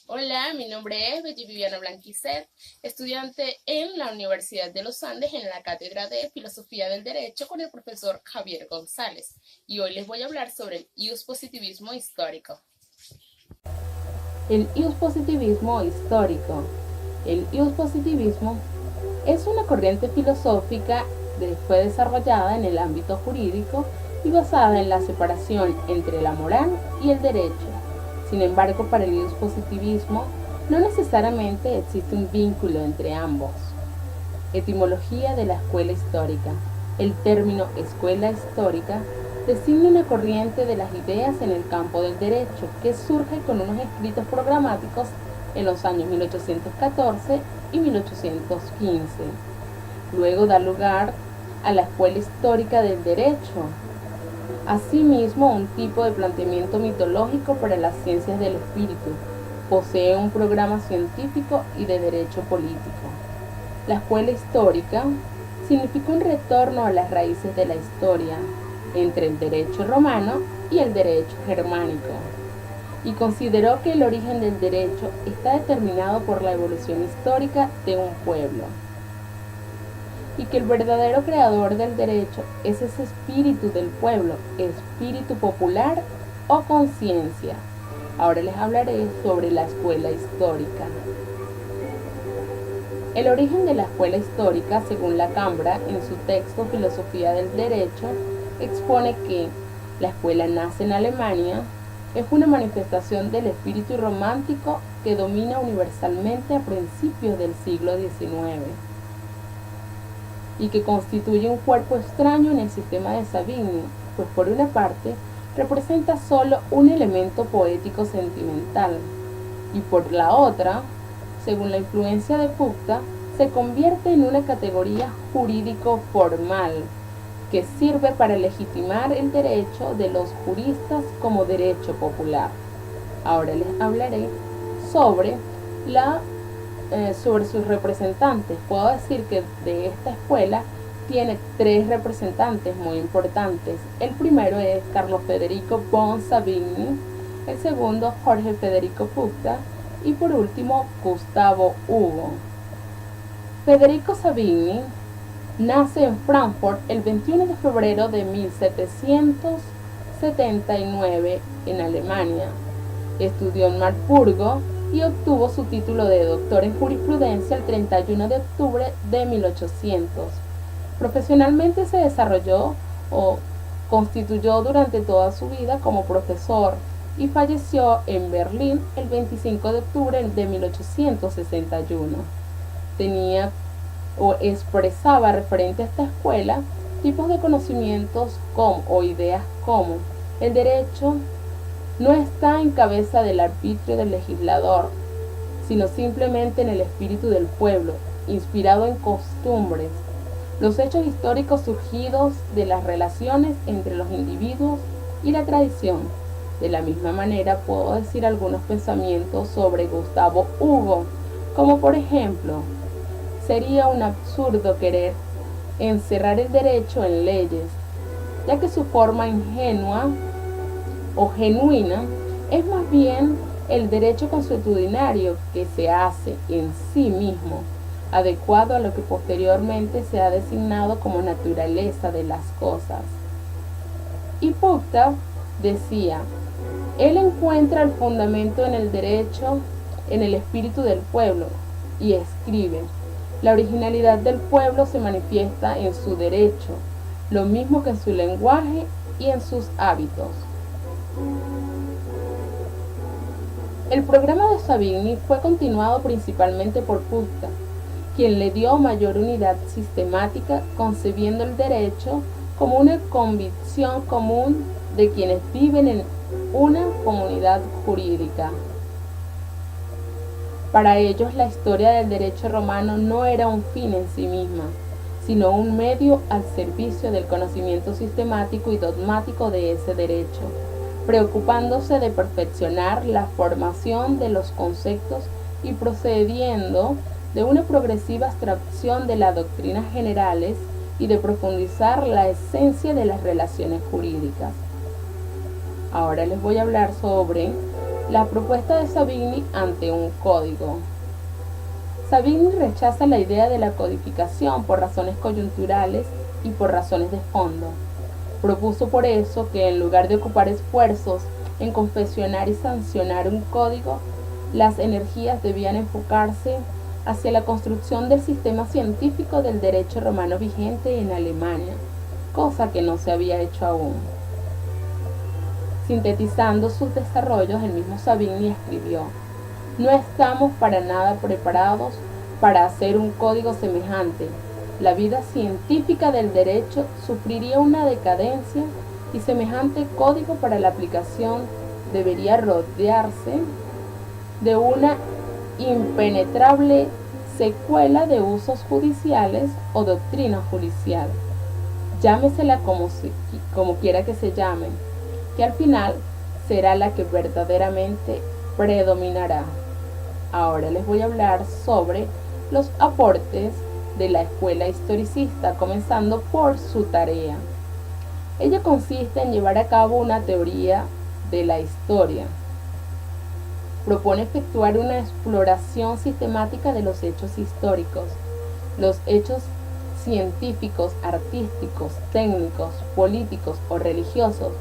Hola, mi nombre es Betty Viviana Blanquicet, estudiante en la Universidad de los Andes en la Cátedra de Filosofía del Derecho con el profesor Javier González. Y hoy les voy a hablar sobre el positivismo histórico. El positivismo histórico. El positivismo es una corriente filosófica que fue desarrollada en el ámbito jurídico y basada en la separación entre la moral y el derecho. Sin embargo, para el positivismo no necesariamente existe un vínculo entre ambos. Etimología de la escuela histórica. El término escuela histórica designa una corriente de las ideas en el campo del derecho que surge con unos escritos programáticos en los años 1814 y 1815. Luego da lugar a la escuela histórica del derecho, asimismo un tipo de planteamiento mitológico para las ciencias del espíritu. Posee un programa científico y de derecho político. La escuela histórica significa un retorno a las raíces de la historia entre el derecho romano y el derecho germánico, y consideró que el origen del derecho está determinado por la evolución histórica de un pueblo, y que el verdadero creador del derecho es ese espíritu del pueblo, espíritu popular o conciencia. Ahora les hablaré sobre la escuela histórica. El origen de la escuela histórica, según la Cambra, en su texto Filosofía del Derecho, expone que la escuela nace en Alemania, es una manifestación del espíritu romántico que domina universalmente a principios del siglo XIX y que constituye un cuerpo extraño en el sistema de Savigny, pues por una parte representa solo un elemento poético sentimental y por la otra, según la influencia de Puchta, se convierte en una categoría jurídico formal que sirve para legitimar el derecho de los juristas como derecho popular. Ahora les hablaré sobre sobre sus representantes. Puedo decir que de esta escuela tiene tres representantes muy importantes. El primero es Carlos Federico von Savigny, el segundo Jorge Federico Puchta y por último Gustavo Hugo. Federico Savigny nace en Frankfurt el 21 de febrero de 1779 en Alemania. Estudió en Marburgo y obtuvo su título de doctor en jurisprudencia el 31 de octubre de 1800. Profesionalmente se desarrolló o constituyó durante toda su vida como profesor y falleció en Berlín el 25 de octubre de 1861. Tenía o expresaba referente a esta escuela tipos de conocimientos o ideas como el derecho no está en cabeza del arbitrio del legislador, sino simplemente en el espíritu del pueblo, inspirado en costumbres, los hechos históricos surgidos de las relaciones entre los individuos y la tradición. De la misma manera puedo decir algunos pensamientos sobre Gustavo Hugo, como por ejemplo, sería un absurdo querer encerrar el derecho en leyes, ya que su forma ingenua o genuina es más bien el derecho consuetudinario que se hace en sí mismo, adecuado a lo que posteriormente se ha designado como naturaleza de las cosas. Y Puchta decía, él encuentra el fundamento en el derecho, en el espíritu del pueblo, y escribe, la originalidad del pueblo se manifiesta en su derecho, lo mismo que en su lenguaje y en sus hábitos. El programa de Savigny fue continuado principalmente por Puchta, quien le dio mayor unidad sistemática, concebiendo el derecho como una convicción común de quienes viven en una comunidad jurídica. Para ellos la historia del derecho romano no era un fin en sí misma, sino un medio al servicio del conocimiento sistemático y dogmático de ese derecho, preocupándose de perfeccionar la formación de los conceptos y procediendo de una progresiva abstracción de las doctrinas generales y de profundizar la esencia de las relaciones jurídicas. Ahora les voy a hablar sobre La propuesta de Savigny ante un código. Savigny rechaza la idea de la codificación por razones coyunturales y por razones de fondo. Propuso por eso que en lugar de ocupar esfuerzos en confeccionar y sancionar un código, las energías debían enfocarse hacia la construcción del sistema científico del derecho romano vigente en Alemania, cosa que no se había hecho aún. Sintetizando sus desarrollos, el mismo Savigny escribió: no estamos para nada preparados para hacer un código semejante. La vida científica del derecho sufriría una decadencia y semejante código para la aplicación debería rodearse de una impenetrable secuela de usos judiciales o doctrina judicial. Llámesela como quiera que se llame, que al final será la que verdaderamente predominará. Ahora les voy a hablar sobre los aportes de la escuela historicista, comenzando por su tarea. Ella consiste en llevar a cabo una teoría de la historia. Propone efectuar una exploración sistemática de los hechos históricos, los hechos científicos, artísticos, técnicos, políticos o religiosos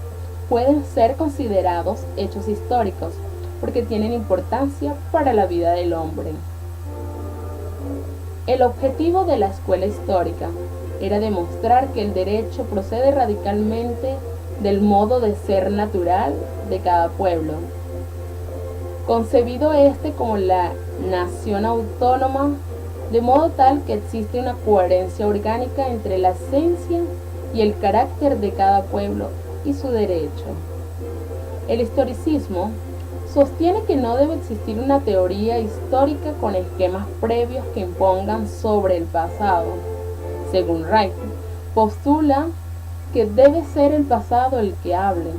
pueden ser considerados hechos históricos porque tienen importancia para la vida del hombre. El objetivo de la escuela histórica era demostrar que el derecho procede radicalmente del modo de ser natural de cada pueblo, concebido como la nación autónoma, de modo tal que existe una coherencia orgánica entre la esencia y el carácter de cada pueblo y su derecho. El historicismo sostiene que no debe existir una teoría histórica con esquemas previos que impongan sobre el pasado. Según Reich, postula que debe ser el pasado el que hable.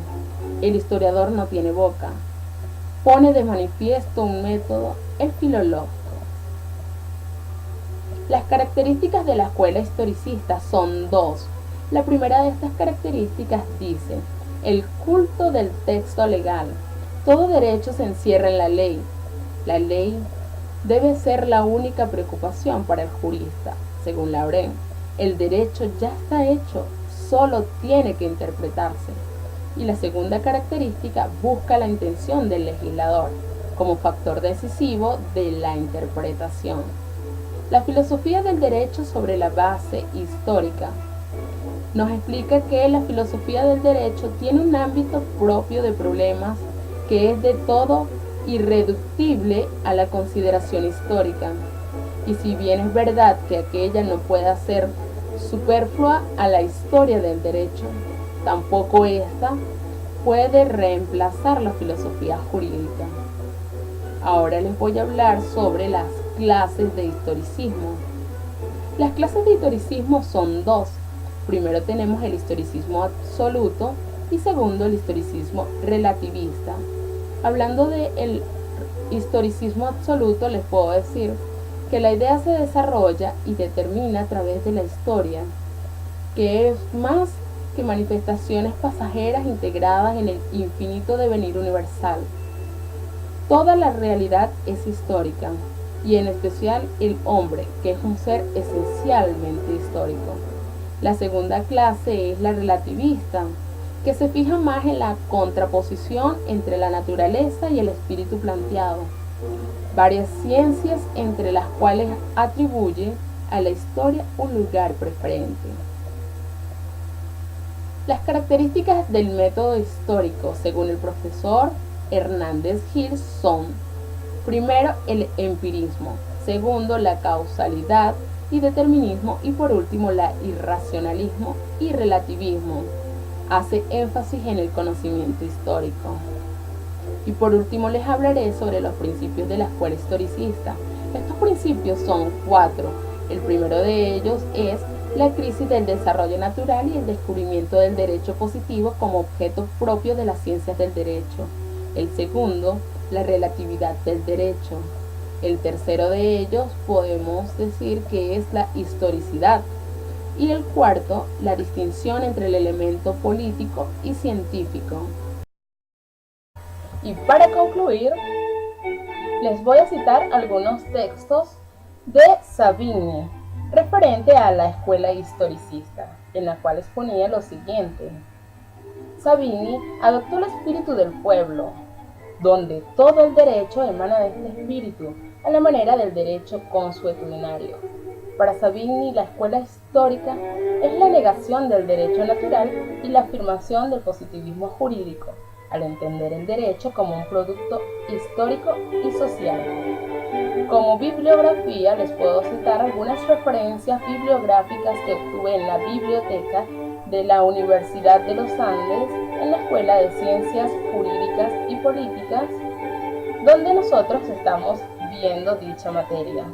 El historiador no tiene boca. Pone de manifiesto un método, el filológico. Las características de la escuela historicista son dos. La primera de estas características dice: el culto del texto legal. Todo derecho se encierra en la ley. La ley debe ser la única preocupación para el jurista. Según Laurent, el derecho ya está hecho, solo tiene que interpretarse. Y la segunda característica busca la intención del legislador como factor decisivo de la interpretación. La filosofía del derecho sobre la base histórica nos explica que la filosofía del derecho tiene un ámbito propio de problemas que es de todo irreductible a la consideración histórica. Y si bien es verdad que aquella no puede ser superflua a la historia del derecho, tampoco ésta puede reemplazar la filosofía jurídica. Ahora les voy a hablar sobre las clases de historicismo. Las clases de historicismo son dos. Primero tenemos el historicismo absoluto y segundo el historicismo relativista. Hablando del historicismo absoluto, les puedo decir que la idea se desarrolla y determina a través de la historia, que es más que manifestaciones pasajeras integradas en el infinito devenir universal. Toda la realidad es histórica, y en especial el hombre, que es un ser esencialmente histórico. La segunda clase es la relativista, que se fija más en la contraposición entre la naturaleza y el espíritu planteado, varias ciencias entre las cuales atribuye a la historia un lugar preferente. Las características del método histórico, según el profesor Hernández Gil, son: primero, el empirismo; segundo, la causalidad y determinismo; y por último, la irracionalismo y relativismo. Hace énfasis en el conocimiento histórico. Y por último les hablaré sobre los principios de la escuela historicista. Estos principios son 4. El primero de ellos es la crisis del desarrollo natural y el descubrimiento del derecho positivo como objeto propio de las ciencias del derecho. El segundo, la relatividad del derecho. El tercero de ellos podemos decir que es la historicidad. Y el cuarto, la distinción entre el elemento político y científico. Y para concluir, les voy a citar algunos textos de Savigny referente a la escuela historicista, en la cual exponía lo siguiente. Savigny adoptó el espíritu del pueblo, donde todo el derecho emana de este espíritu, a la manera del derecho consuetudinario. Para Savigny, la escuela histórica es la negación del derecho natural y la afirmación del positivismo jurídico, al entender el derecho como un producto histórico y social. Como bibliografía les puedo citar algunas referencias bibliográficas que obtuve en la biblioteca de la Universidad de los Andes, en la Escuela de Ciencias Jurídicas y Políticas, donde nosotros estamos viendo dicha materia.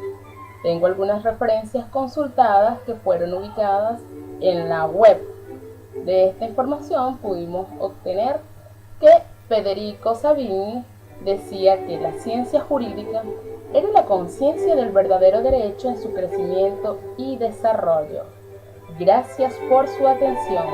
Tengo algunas referencias consultadas que fueron ubicadas en la web. De esta información pudimos obtener que Federico Savigny decía que la ciencia jurídica era la conciencia del verdadero derecho en su crecimiento y desarrollo. Gracias por su atención.